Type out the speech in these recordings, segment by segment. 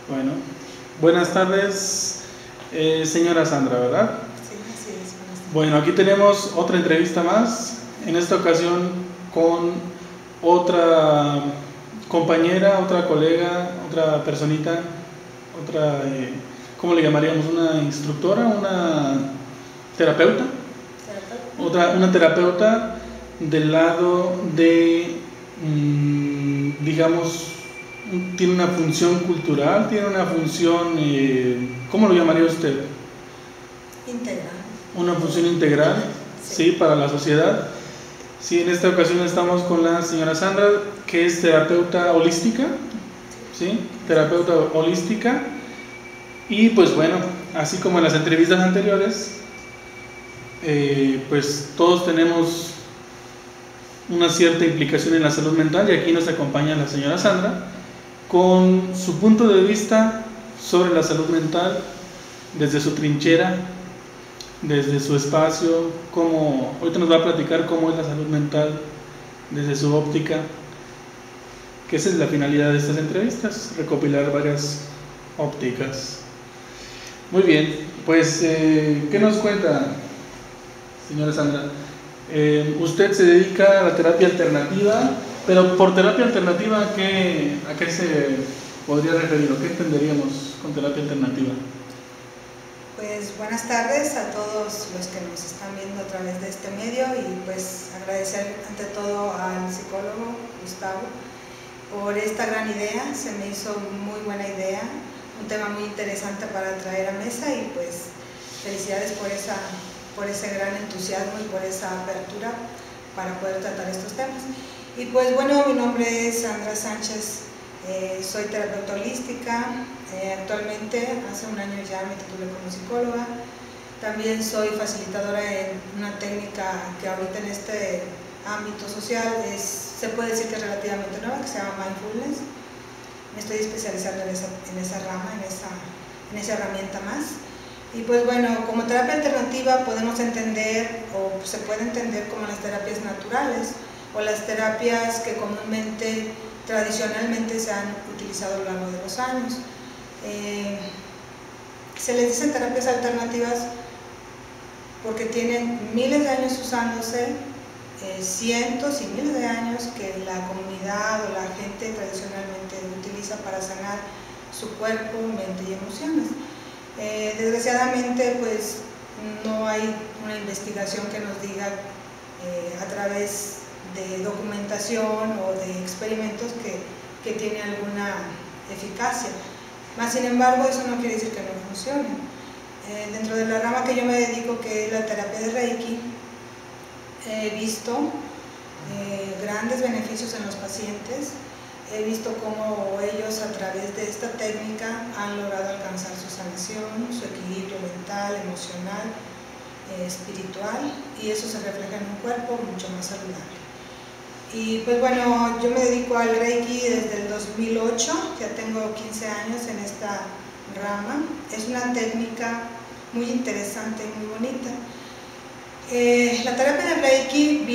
Bueno, buenas tardes, señora Sandra, ¿verdad? Sí, así es. Buenas tardes. Bueno, aquí tenemos otra entrevista más, en esta ocasión con otra compañera, otra colega, otra personita, otra, ¿cómo le llamaríamos? ¿Una instructora? ¿Una terapeuta? Una terapeuta del lado de, digamos, tiene una función cultural, tiene una función, ¿cómo lo llamaría usted? Integral. Una función integral, sí, para la sociedad. Sí, en esta ocasión estamos con la señora Sandra, que es terapeuta holística, ¿sí? Terapeuta holística. Y pues bueno, así como en las entrevistas anteriores, pues todos tenemos una cierta implicación en la salud mental, y aquí nos acompaña la señora Sandra con su punto de vista sobre la salud mental desde su trinchera, desde su espacio, ahorita nos va a platicar cómo es la salud mental desde su óptica, que esa es la finalidad de estas entrevistas, recopilar varias ópticas. Muy bien, pues ¿qué nos cuenta, señora Sandra? Usted se dedica a la terapia alternativa, pero por terapia alternativa, ¿a qué se podría referir o qué entenderíamos con terapia alternativa? Pues buenas tardes a todos los que nos están viendo a través de este medio, y pues agradecer ante todo al psicólogo Gustavo por esta gran idea. Se me hizo muy buena idea, un tema muy interesante para traer a mesa, y pues felicidades por ese gran entusiasmo y por esa apertura para poder tratar estos temas. Y pues bueno, mi nombre es Sandra Sánchez, soy terapeuta holística, actualmente hace un año ya me titulé como psicóloga. También soy facilitadora en una técnica que ahorita en este ámbito social se puede decir que es relativamente nueva, que se llama mindfulness. Me estoy especializando en esa rama, en esa herramienta más. Y pues bueno, como terapia alternativa podemos entender, o se puede entender como las terapias naturales, o las terapias que comúnmente, tradicionalmente se han utilizado a lo largo de los años. Se les dicen terapias alternativas porque tienen miles de años usándose, cientos y miles de años que la comunidad o la gente tradicionalmente utiliza para sanar su cuerpo, mente y emociones. Desgraciadamente pues no hay una investigación que nos diga a través de documentación o de experimentos que tiene alguna eficacia. Más sin embargo, eso no quiere decir que no funcione. Dentro de la rama que yo me dedico, que es la terapia de Reiki, he visto grandes beneficios en los pacientes. He visto cómo ellos a través de esta técnica han logrado alcanzar su sanación, su equilibrio mental, emocional, espiritual, y eso se refleja en un cuerpo mucho más saludable. Y pues bueno, yo me dedico al Reiki desde el 2008, ya tengo 15 años en esta rama. Es una técnica muy interesante y muy bonita. La terapia de Reiki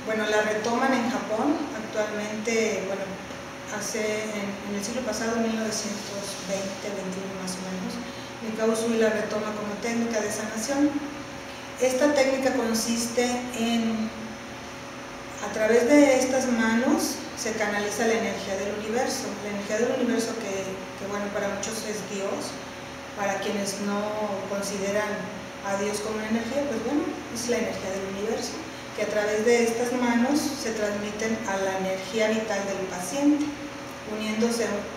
la retoman en Japón actualmente, en el siglo pasado, 1920, 21 más o menos. Mikao Usui la retoma como técnica de sanación. Esta técnica consiste en, a través de estas manos se canaliza la energía del universo. La energía del universo que para muchos es Dios, para quienes no consideran a Dios como una energía, pues bueno, es la energía del universo, que a través de estas manos se transmiten a la energía vital del paciente,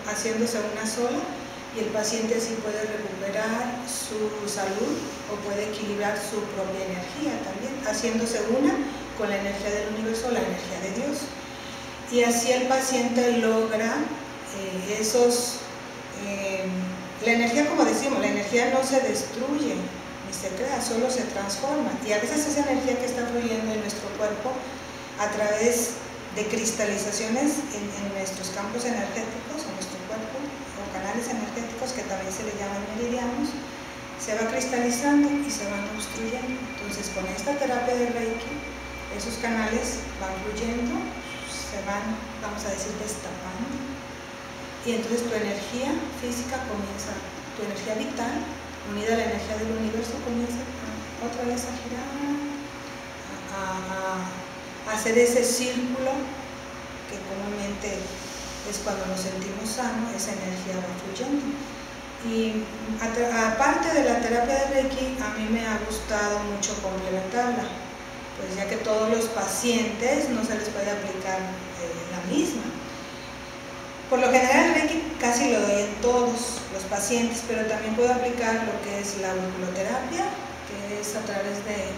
haciéndose una sola, y el paciente así puede recuperar su salud o puede equilibrar su propia energía también, haciéndose una con la energía del universo, la energía de Dios. Y así el paciente logra la energía, como decimos, la energía no se destruye ni se crea, solo se transforma. Y a veces esa energía que está fluyendo en nuestro cuerpo a través de cristalizaciones en nuestros campos energéticos, en nuestro cuerpo, o canales energéticos que también se le llaman meridianos, se va cristalizando y se van obstruyendo. Entonces con esta terapia de Reiki, esos canales van fluyendo, se van, vamos a decir, destapando, y entonces tu energía física comienza, tu energía vital, unida a la energía del universo, comienza otra vez a girar, a hacer ese círculo que comúnmente es cuando nos sentimos sanos, esa energía va fluyendo. Y aparte de la terapia de Reiki, a mí me ha gustado mucho complementarla, pues ya que todos los pacientes no se les puede aplicar la misma. Por lo general el Reiki casi lo doy en todos los pacientes, pero también puedo aplicar lo que es la auriculoterapia, que es a través de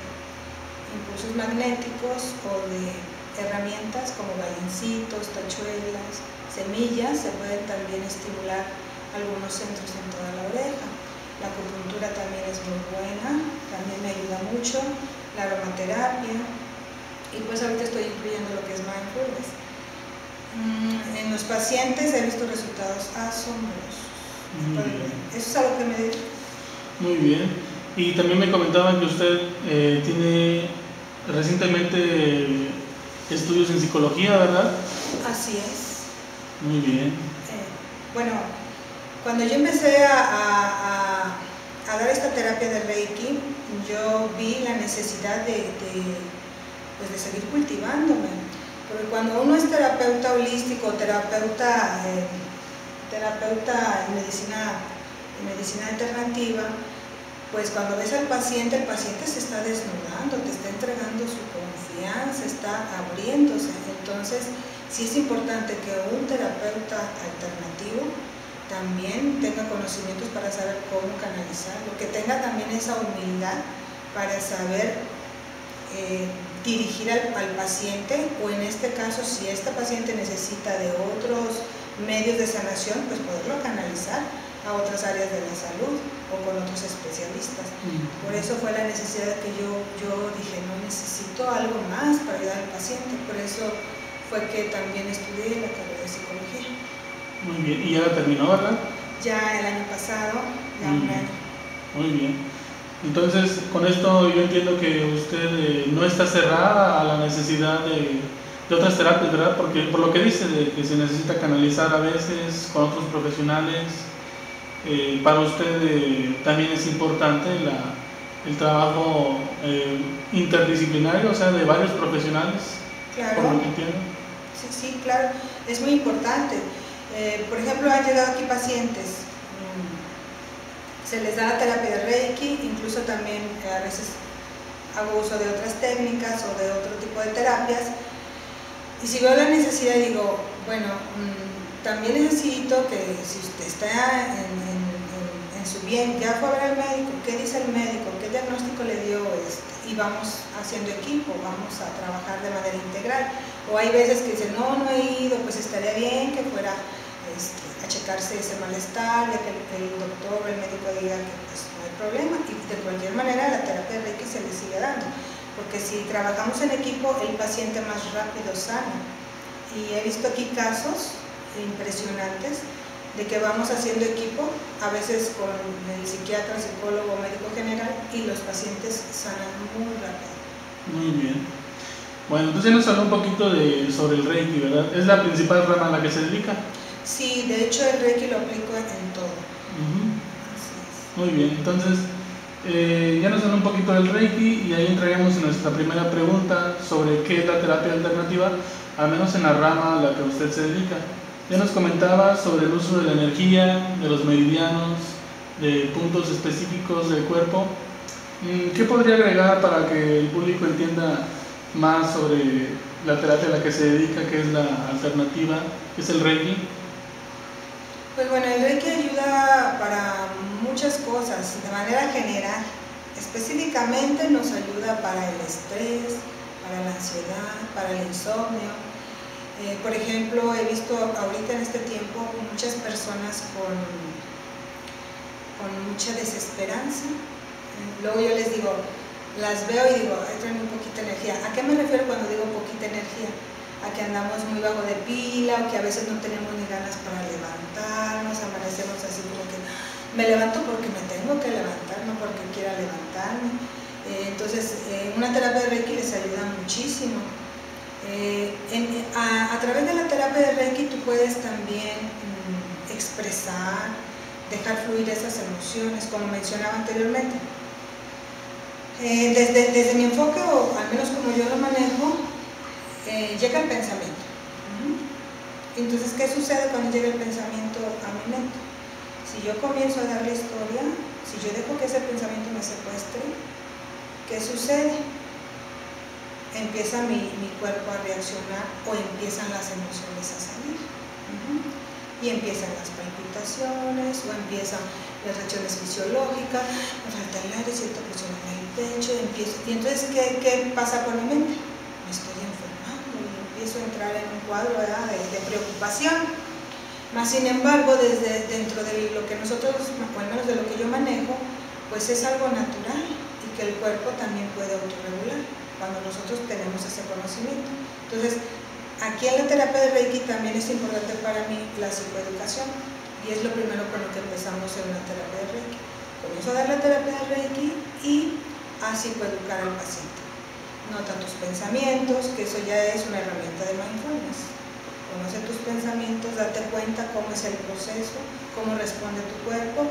impulsos magnéticos o de herramientas como baloncitos, tachuelas, semillas. Se pueden también estimular algunos centros en toda la oreja. La acupuntura también es muy buena, también me ayuda mucho, la aromaterapia, y pues ahorita estoy incluyendo lo que es mindfulness. En los pacientes he visto resultados asombrosos. Eso es a lo que me dedico. Muy bien. Y también me comentaban que usted tiene recientemente estudios en psicología, ¿verdad? Así es. Muy bien. Bueno, cuando yo empecé a dar esta terapia de Reiki, yo vi la necesidad de seguir cultivándome. Porque cuando uno es terapeuta holístico, terapeuta en medicina alternativa, pues cuando ves al paciente, el paciente se está desnudando, te está entregando su confianza, está abriéndose. Entonces, sí es importante que un terapeuta alternativo también tenga conocimientos para saber cómo canalizarlo, que tenga también esa humildad para saber dirigir al paciente, o en este caso, si este paciente necesita de otros medios de sanación, pues poderlo canalizar a otras áreas de la salud o con otros especialistas. Por eso fue la necesidad que yo dije, no, necesito algo más para ayudar al paciente. Por eso fue que también estudié la carrera de psicología. Muy bien, y ya la terminó, ¿verdad? Ya el año pasado, ya un año. Muy bien. Entonces, con esto yo entiendo que usted no está cerrada a la necesidad de otras terapias, ¿verdad? Porque por lo que dice, de que se necesita canalizar a veces con otros profesionales, para usted también es importante el trabajo interdisciplinario, o sea, de varios profesionales. Claro. Por lo que entiendo. Sí, claro, es muy importante. Por ejemplo, han llegado aquí pacientes, se les da la terapia de Reiki, incluso también a veces hago uso de otras técnicas o de otro tipo de terapias, y si veo la necesidad digo, bueno, también necesito que si usted está en su bien, ya fue a ver al médico, ¿qué dice el médico? ¿Qué diagnóstico le dio? Y vamos haciendo equipo, vamos a trabajar de manera integral. O hay veces que dicen, no he ido, pues estaría bien que fuera a checarse ese malestar, ya que el doctor o el médico diga que pues, no hay problema, y de cualquier manera la terapia de Reiki se le sigue dando, porque si trabajamos en equipo el paciente más rápido sana. Y he visto aquí casos impresionantes de que vamos haciendo equipo, a veces con el psiquiatra, psicólogo, médico general, y los pacientes sanan muy rápido. Muy bien. Bueno, entonces ya nos habló un poquito sobre el Reiki, ¿verdad? ¿Es la principal rama a la que se dedica? Sí, de hecho el Reiki lo aplico en todo. Así es. Muy bien, entonces ya nos habló un poquito del Reiki y ahí entraremos en nuestra primera pregunta sobre qué es la terapia alternativa, al menos en la rama a la que usted se dedica. Ya nos comentaba sobre el uso de la energía, de los meridianos, de puntos específicos del cuerpo. ¿Qué podría agregar para que el público entienda más sobre la terapia a la que se dedica, que es la alternativa, que es el Reiki? Pues bueno, el Reiki ayuda para muchas cosas, de manera general. Específicamente nos ayuda para el estrés, para la ansiedad, para el insomnio. Por ejemplo, he visto ahorita en este tiempo muchas personas con mucha desesperanza. Luego yo les digo, las veo y digo, traen muy poquita energía. ¿A qué me refiero cuando digo poquita energía? A que andamos muy bajo de pila, o que a veces no tenemos ni ganas para levantarnos, amanecemos así como que me levanto porque me tengo que levantar, no porque quiera levantarme. Entonces, una terapia de Reiki les ayuda muchísimo. A través de la terapia de Reiki tú puedes también expresar, dejar fluir esas emociones, como mencionaba anteriormente. Desde mi enfoque, o al menos como yo lo manejo, llega el pensamiento. Entonces, ¿qué sucede cuando llega el pensamiento a mi mente? Si yo comienzo a dar la historia, si yo dejo que ese pensamiento me secuestre, ¿qué sucede? Empieza mi cuerpo a reaccionar o empiezan las emociones a salir. Y empiezan las palpitaciones o empiezan las reacciones fisiológicas, me falta el aire, siento presión en el pecho, y entonces, ¿qué pasa con mi mente? Me estoy enfermando y empiezo a entrar en un cuadro de preocupación. Mas, sin embargo, desde dentro de lo que nosotros, o al menos de lo que yo manejo, pues es algo natural y que el cuerpo también puede autorregular cuando nosotros tenemos ese conocimiento. Entonces, aquí en la terapia de Reiki también es importante para mí la psicoeducación, y es lo primero con lo que empezamos en la terapia de Reiki. Comienzo a dar la terapia de Reiki y a psicoeducar al paciente. Nota tus pensamientos, que eso ya es una herramienta de mindfulness. Conoce tus pensamientos, date cuenta cómo es el proceso, cómo responde tu cuerpo.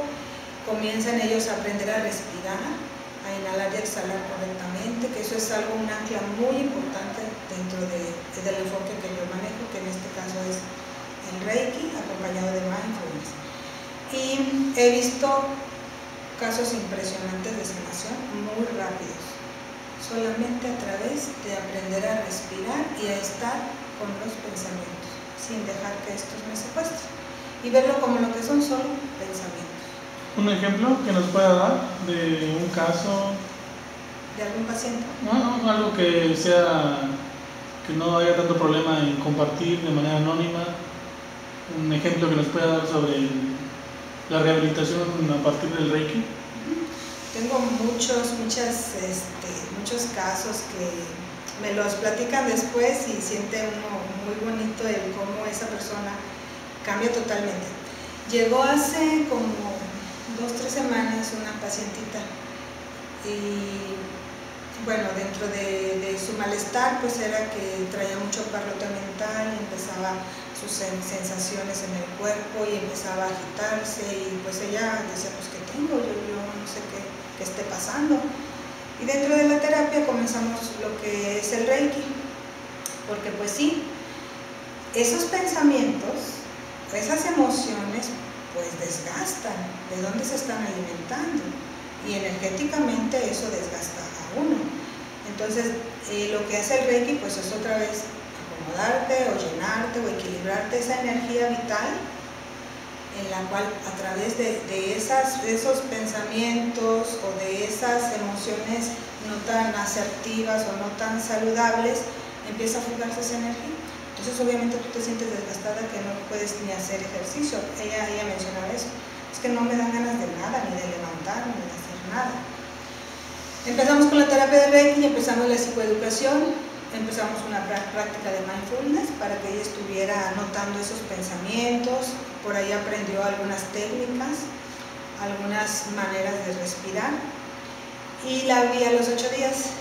Comienzan ellos a aprender a respirar, a inhalar y exhalar correctamente, que eso es algo, un ancla muy importante dentro del enfoque que yo manejo, que en este caso es el Reiki, acompañado de mindfulness. Y he visto casos impresionantes de sanación muy rápidos, solamente a través de aprender a respirar y a estar con los pensamientos, sin dejar que estos me secuestren, y verlo como lo que son solo pensamientos. ¿Un ejemplo que nos pueda dar de un caso? ¿De algún paciente? No, algo que sea, que no haya tanto problema en compartir de manera anónima. Un ejemplo que nos pueda dar sobre la rehabilitación a partir del Reiki. Tengo muchos casos que me los platican después y siente uno muy bonito el cómo esa persona cambia totalmente. Llegó hace como 2-3 semanas una pacientita y bueno, dentro de su malestar pues era que traía mucho parlote mental, empezaba sus sensaciones en el cuerpo y empezaba a agitarse, y pues ella decía, pues ¿qué tengo? Yo no sé qué esté pasando. Y dentro de la terapia comenzamos lo que es el Reiki, porque pues sí, esos pensamientos, esas emociones pues desgastan, ¿de dónde se están alimentando? Y energéticamente eso desgasta a uno. Entonces lo que hace el Reiki pues es otra vez acomodarte o llenarte o equilibrarte esa energía vital, en la cual a través de esos pensamientos o de esas emociones no tan asertivas o no tan saludables, empieza a fugarse esa energía. Entonces obviamente tú te sientes desgastada, que no puedes ni hacer ejercicio. Ella mencionaba eso, es que no me dan ganas de nada, ni de levantarme, ni de hacer nada. Empezamos con la terapia de Reiki y empezamos la psicoeducación. Empezamos una práctica de mindfulness para que ella estuviera anotando esos pensamientos. Por ahí aprendió algunas técnicas, algunas maneras de respirar. Y la vi a los 8 días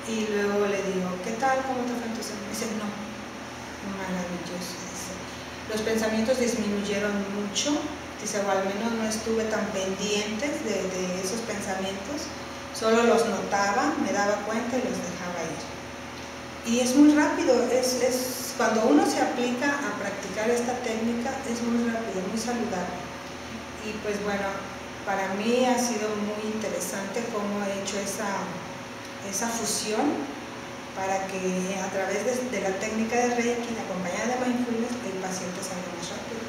y luego le digo, ¿qué tal? ¿Cómo te fue en tu semana? Me dice, no, maravilloso. Dice, los pensamientos disminuyeron mucho. Dice, o al menos no estuve tan pendiente de esos pensamientos. Solo los notaba, me daba cuenta y los dejaba ir. Y es muy rápido, cuando uno se aplica a practicar esta técnica, es muy rápido, muy saludable. Y pues bueno, para mí ha sido muy interesante cómo he hecho esa fusión para que a través de la técnica de Reiki, acompañada de mindfulness, el paciente salga más rápido.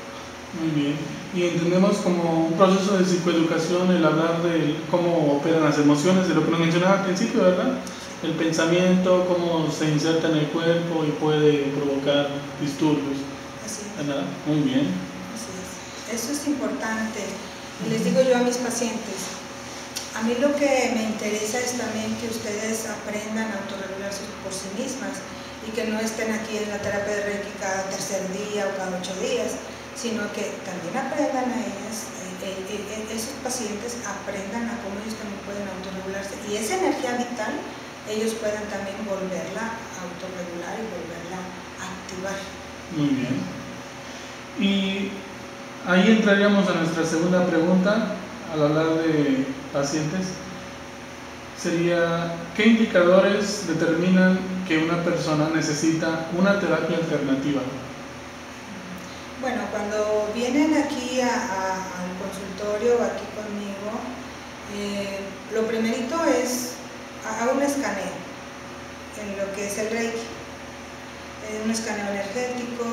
Muy bien. Y entendemos como un proceso de psicoeducación el hablar de cómo operan las emociones, de lo que nos mencionaba al principio, ¿verdad? El pensamiento, cómo se inserta en el cuerpo y puede provocar disturbios. Así es. ¿Verdad? Muy bien. Así es. Eso es importante. Y les digo yo a mis pacientes, a mí lo que me interesa es también que ustedes aprendan a autorregularse por sí mismas y que no estén aquí en la terapia de Reiki cada tercer día o cada 8 días, sino que también aprendan a ellas, esos pacientes aprendan a cómo ellos también pueden autorregularse, y esa energía vital ellos puedan también volverla a autorregular y volverla a activar. Muy bien. Y Ahí entraríamos a nuestra segunda pregunta al hablar de pacientes. Sería, ¿qué indicadores determinan que una persona necesita una terapia alternativa? Bueno, cuando vienen aquí al consultorio, aquí conmigo, lo primerito es, hago un escaneo en lo que es el Reiki, un escaneo energético,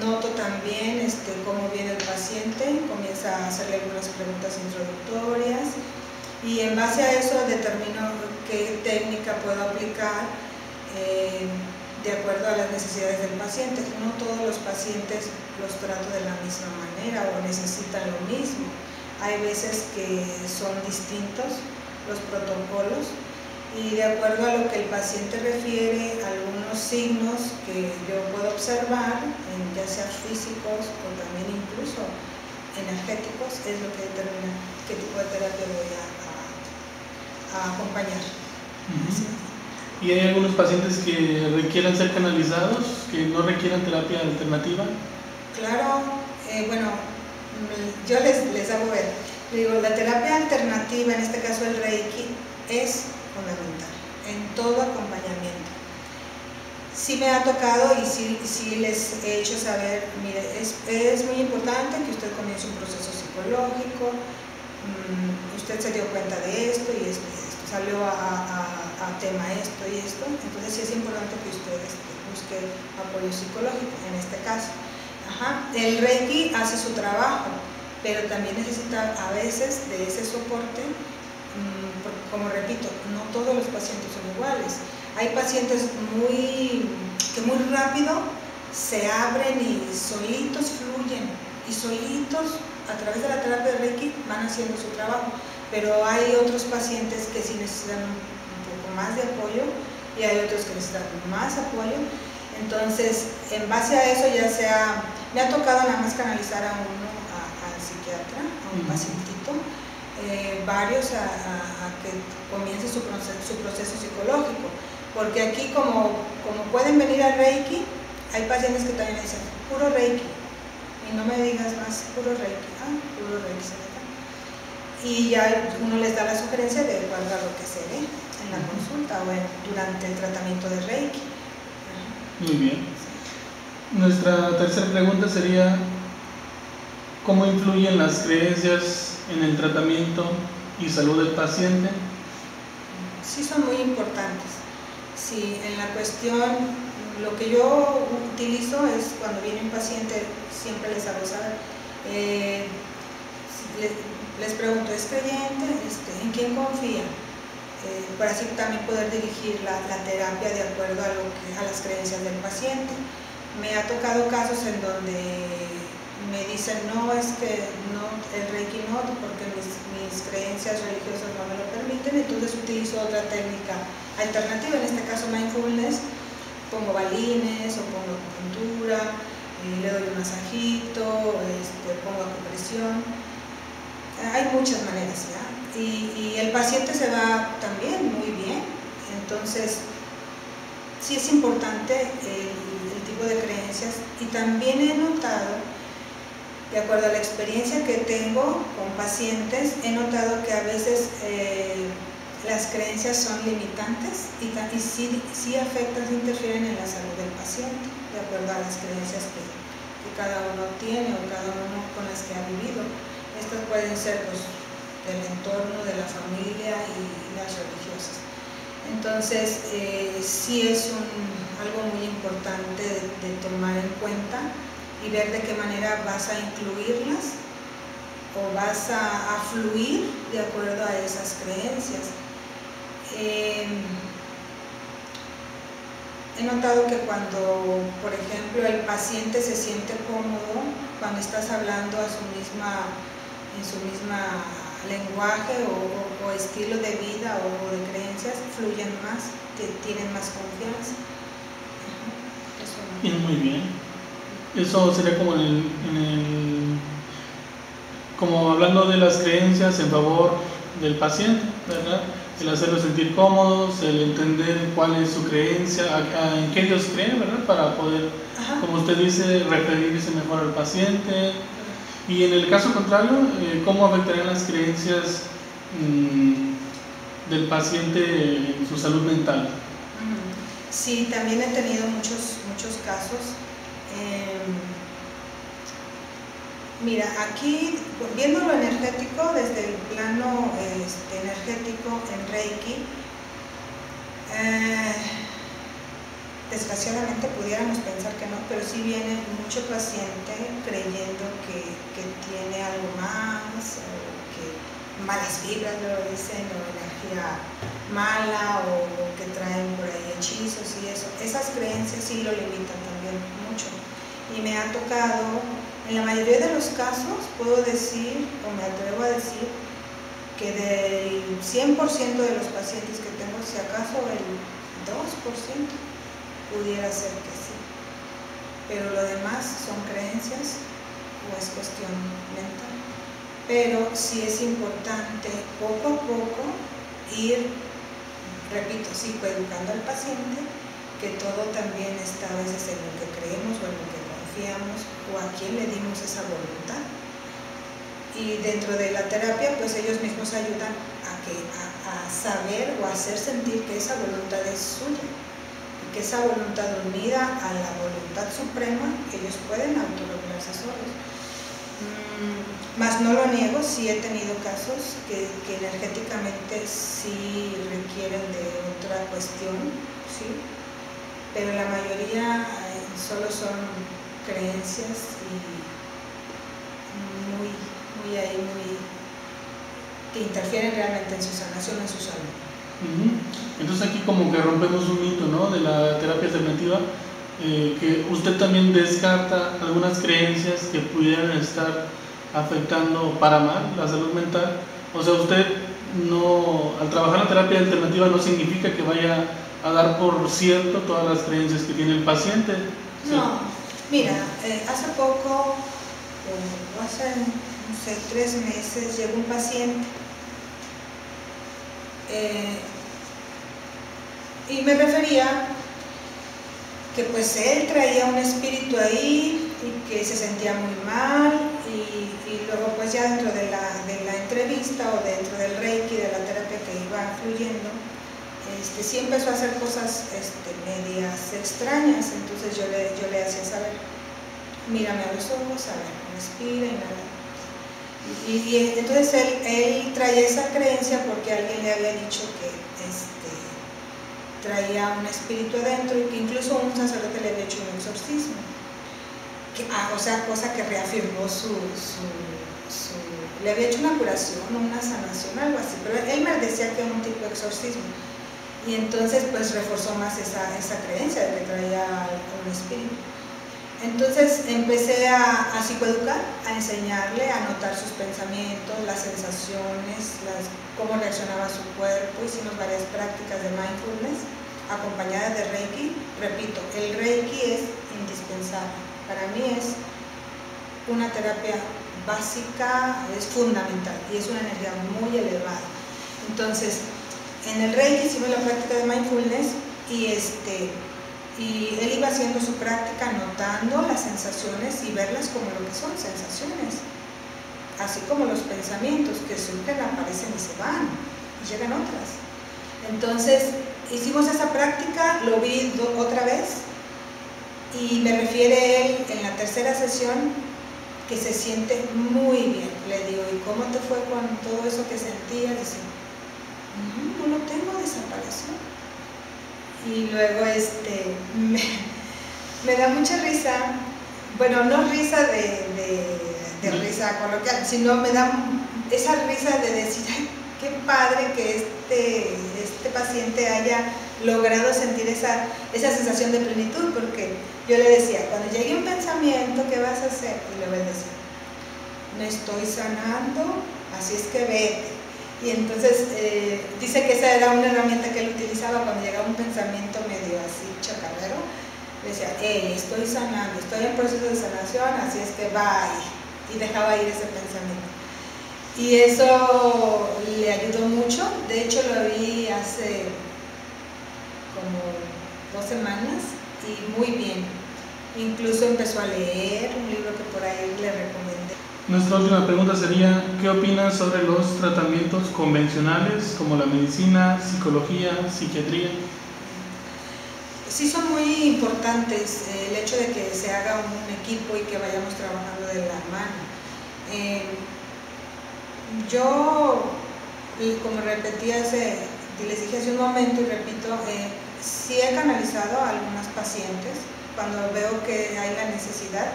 noto también cómo viene el paciente, comienza a hacerle algunas preguntas introductorias y en base a eso determino qué técnica puedo aplicar de acuerdo a las necesidades del paciente. No todos los pacientes los trato de la misma manera o necesitan lo mismo. Hay veces que son distintos los protocolos y de acuerdo a lo que el paciente refiere, algunos signos que yo puedo observar, ya sea físicos o también incluso energéticos, es lo que determina qué tipo de terapia voy a acompañar. ¿Y hay algunos pacientes que requieran ser canalizados, que no requieran terapia alternativa? Claro, bueno, yo les hago ver. Digo, la terapia alternativa, en este caso el Reiki, es fundamental en todo acompañamiento. Sí me ha tocado y sí les he hecho saber, mire, es muy importante que usted comience un proceso psicológico, usted se dio cuenta de esto y esto y esto, salió a tema esto y esto, entonces sí es importante que usted busque apoyo psicológico en este caso. El Reiki hace su trabajo, pero también necesita a veces de ese soporte, como repito, no todos los pacientes son iguales. Hay pacientes que muy rápido se abren y solitos fluyen, y solitos a través de la terapia de Reiki van haciendo su trabajo, pero hay otros pacientes que sí necesitan un poco más de apoyo y hay otros que necesitan más apoyo. Entonces, en base a eso, ya sea, me ha tocado nada más canalizar a uno al psiquiatra, a un pacientito, varios a que comience su proceso psicológico, porque aquí como pueden venir al Reiki, hay pacientes que también dicen, puro Reiki, y no me digas más, puro Reiki, puro Reiki, ¿sabes? Y ya uno les da la sugerencia de acuerdo a lo que se ve en la consulta o durante el tratamiento de Reiki. Muy bien. Nuestra tercera pregunta sería, ¿cómo influyen las creencias en el tratamiento y salud del paciente? Sí, son muy importantes. Sí, en la cuestión, lo que yo utilizo es cuando viene un paciente, siempre les hago saber, les pregunto, ¿es creyente? ¿En quién confía? Para así también poder dirigir la terapia de acuerdo a las creencias del paciente. Me ha tocado casos en donde me dicen, no, es que no, el Reiki no, porque mis creencias religiosas no me lo permiten, entonces utilizo otra técnica alternativa, en este caso mindfulness, pongo balines o pongo acupuntura, le doy un masajito, pongo acupresión. Hay muchas maneras, ¿ya? Y el paciente se va también muy bien. Entonces, sí es importante el tipo de creencias, y también he notado, de acuerdo a la experiencia que tengo con pacientes, he notado que a veces las creencias son limitantes y sí afectan, sí interfieren en la salud del paciente, de acuerdo a las creencias que cada uno tiene o cada uno con las que ha vivido. Estas pueden ser pues, del entorno, de la familia y las religiosas. Entonces, sí es algo muy importante de tomar en cuenta y ver de qué manera vas a incluirlas o vas a fluir de acuerdo a esas creencias. He notado que cuando, por ejemplo, el paciente se siente cómodo, cuando estás hablando en su misma lenguaje o estilo de vida o de creencias, fluyen más, tienen más confianza. Muy bien. Eso sería como como hablando de las creencias en favor del paciente, ¿verdad? el hacerlos sentir cómodos, el entender cuál es su creencia, en qué ellos creen, ¿verdad? Para poder, como usted dice, referirse mejor al paciente. Y en el caso contrario, ¿cómo afectarían las creencias del paciente en su salud mental? Sí, también he tenido muchos casos. Mira, aquí, viendo lo energético, desde el plano energético en Reiki, desgraciadamente pudiéramos pensar que no, pero sí viene mucho paciente creyendo que tiene algo más, o que malas vibras lo dicen, o energía mala, o que traen por ahí hechizos y eso. Esas creencias sí lo limitan también mucho. Y me ha tocado, en la mayoría de los casos, puedo decir, o me atrevo a decir, que del 100% de los pacientes que tengo, si acaso el 2% pudiera ser que sí. Pero lo demás son creencias o es cuestión mental. Pero sí es importante poco a poco ir, repito, psicoeducando al paciente, que todo también está a veces en lo que creemos o en lo que confiamos o a quién le dimos esa voluntad. Y dentro de la terapia, pues ellos mismos ayudan a saber o a hacer sentir que esa voluntad es suya y que esa voluntad unida a la voluntad suprema, ellos pueden autorregularse solos. Más no lo niego, sí he tenido casos que energéticamente sí requieren de otra cuestión, ¿sí? Pero la mayoría solo son creencias y muy que interfieren realmente en su sanación, en su salud. Entonces aquí como que rompemos un mito, ¿no?, de la terapia alternativa, que usted también descarta algunas creencias que pudieran estar afectando para mal la salud mental. O sea, usted no, al trabajar la terapia alternativa no significa que vaya a dar por cierto todas las creencias que tiene el paciente. ¿Sí? No, mira, hace poco, hace, no sé, 3 meses, llegó un paciente y me refería que pues él traía un espíritu ahí y que se sentía muy mal y luego pues ya dentro de la entrevista o dentro del Reiki, de la terapia que iba fluyendo, sí empezó a hacer cosas medias extrañas. Entonces yo le hacía saber, mírame a los ojos, a ver, respira, inhala. Y entonces él traía esa creencia porque alguien le había dicho que traía un espíritu adentro y que incluso un sacerdote le había hecho un exorcismo. O sea, cosa que reafirmó le había hecho una curación, una sanación, algo así, pero él me decía que era un tipo de exorcismo. Y entonces pues reforzó más esa creencia de que traía un espíritu. Entonces empecé a psicoeducar, a enseñarle a notar sus pensamientos, las sensaciones, cómo reaccionaba su cuerpo. Hicimos varias prácticas de mindfulness acompañadas de Reiki. Repito, el Reiki es indispensable. Para mí es una terapia básica, es fundamental y es una energía muy elevada. Entonces, en el Reiki hicimos la práctica de mindfulness y él iba haciendo su práctica notando las sensaciones y verlas como lo que son, sensaciones, así como los pensamientos que surgen, aparecen y se van y llegan otras. Entonces hicimos esa práctica, lo vi otra vez y me refiere él en la tercera sesión que se siente muy bien. Le digo, ¿y cómo te fue con todo eso que sentías? Dice, no lo tengo, desapareció. Y luego me da mucha risa, bueno, no risa de risa coloquial, sino me da esa risa de decir, ay, qué padre que este paciente haya logrado sentir esa sensación de plenitud, porque yo le decía, cuando llegue un pensamiento, ¿qué vas a hacer? Y le voy a decir, me estoy sanando, así es que vete. Y entonces dice que esa era una herramienta que él utilizaba cuando llegaba un pensamiento medio así chacarrero. Le decía, hey, estoy sanando, estoy en proceso de sanación, así es que bye. Y dejaba ir ese pensamiento. Y eso le ayudó mucho. De hecho, lo vi hace como 2 semanas y muy bien. Incluso empezó a leer un libro que por ahí le recomendé. Nuestra última pregunta sería, ¿qué opinas sobre los tratamientos convencionales como la medicina, psicología, psiquiatría? Sí, son muy importantes el hecho de que se haga un equipo y que vayamos trabajando de la mano. Yo, como repetí les dije hace un momento y repito, sí he canalizado a algunas pacientes cuando veo que hay la necesidad,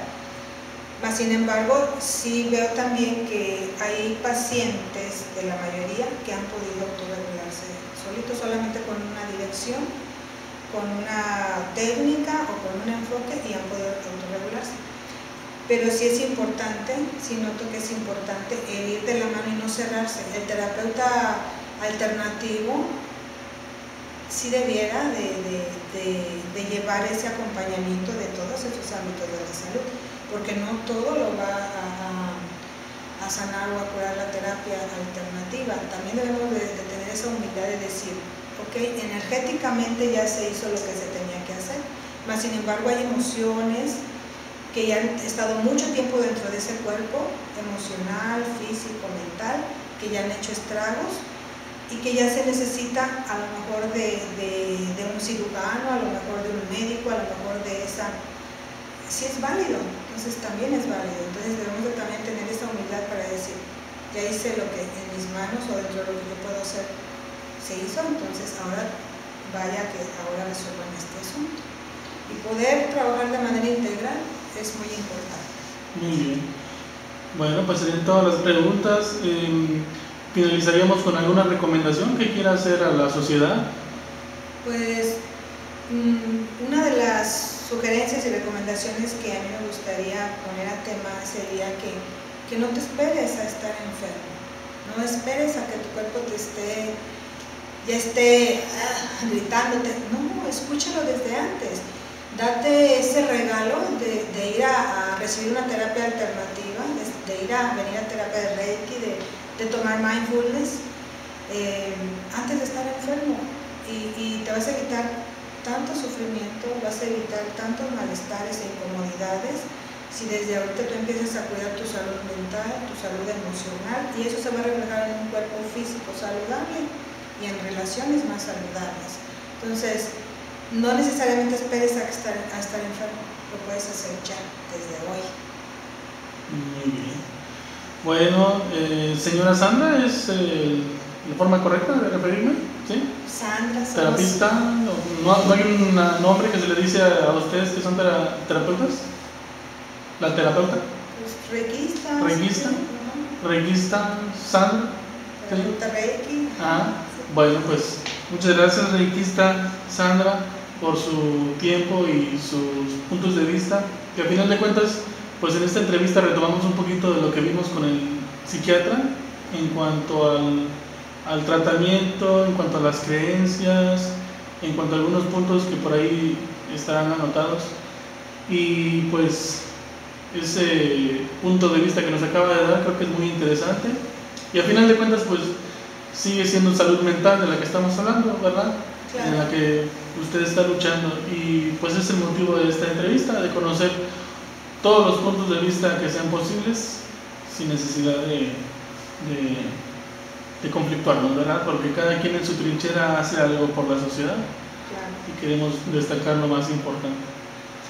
mas sin embargo sí veo también que hay pacientes, de la mayoría, que han podido autorregularse solitos solamente con una dirección, con una técnica o con un enfoque, y han podido autorregularse. Pero sí es importante, sí noto que es importante el ir de la mano y no cerrarse. El terapeuta alternativo sí debiera de llevar ese acompañamiento de todos esos ámbitos de la salud, porque no todo lo va a sanar o a curar la terapia alternativa. También debemos de tener esa humildad de decir, ok, energéticamente ya se hizo lo que se tenía que hacer, mas sin embargo hay emociones que ya han estado mucho tiempo dentro de ese cuerpo, emocional, físico, mental, que ya han hecho estragos y que ya se necesita a lo mejor de un cirujano, a lo mejor de un médico, a lo mejor de esa... Sí es válido, entonces también es válido. Entonces debemos de también tener esa humildad para decir, ya hice lo que en mis manos o dentro de lo que yo puedo hacer se hizo, entonces ahora vaya que ahora resuelvan este asunto. Y poder trabajar de manera integral es muy importante. Muy bien. Bueno, pues serían todas las preguntas. Finalizaríamos con alguna recomendación que quiera hacer a la sociedad. Pues una de las sugerencias y recomendaciones que a mí me gustaría poner a tema sería que no te esperes a estar enfermo, no esperes a que tu cuerpo ya esté gritándote, no, escúchalo desde antes. Date ese regalo de ir a recibir una terapia alternativa, de venir a terapia de Reiki, de tomar mindfulness antes de estar enfermo, y te vas a evitar tanto sufrimiento, vas a evitar tantos malestares e incomodidades si desde ahorita tú empiezas a cuidar tu salud mental, tu salud emocional, y eso se va a reflejar en un cuerpo físico saludable y en relaciones más saludables. Entonces, no necesariamente esperes a estar enfermo, lo puedes hacer ya, desde hoy. Muy bien. Bueno, señora Sandra, ¿es la forma correcta de referirme? ¿Sí? Sandra. ¿Terapista? ¿No hay un nombre que se le dice a ustedes que son terapeutas? ¿La terapeuta? Pues reikista. ¿Reikista? Sí. ¿Reikista Sandra? Terapeuta Reiki. Bueno, pues muchas gracias, reikista Sandra, por su tiempo y sus puntos de vista, que a final de cuentas, pues en esta entrevista retomamos un poquito de lo que vimos con el psiquiatra en cuanto al tratamiento, en cuanto a las creencias, en cuanto a algunos puntos que por ahí estarán anotados, y pues ese punto de vista que nos acaba de dar creo que es muy interesante, y a final de cuentas pues sigue siendo salud mental de la que estamos hablando, ¿verdad? Claro. En la que usted está luchando, y pues es el motivo de esta entrevista, de conocer todos los puntos de vista que sean posibles sin necesidad de conflictuarnos, ¿verdad? Porque cada quien en su trinchera hace algo por la sociedad. Claro. Y queremos destacar lo más importante.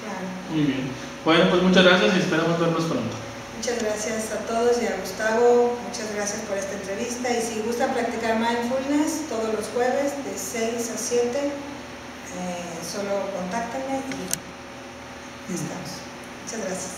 Claro. Muy bien. Bueno, pues muchas gracias y esperamos vernos pronto. Muchas gracias a todos y a Gustavo, muchas gracias por esta entrevista, y si gustan practicar mindfulness todos los jueves de 6 a 7, solo contáctenme y estamos. Muchas gracias.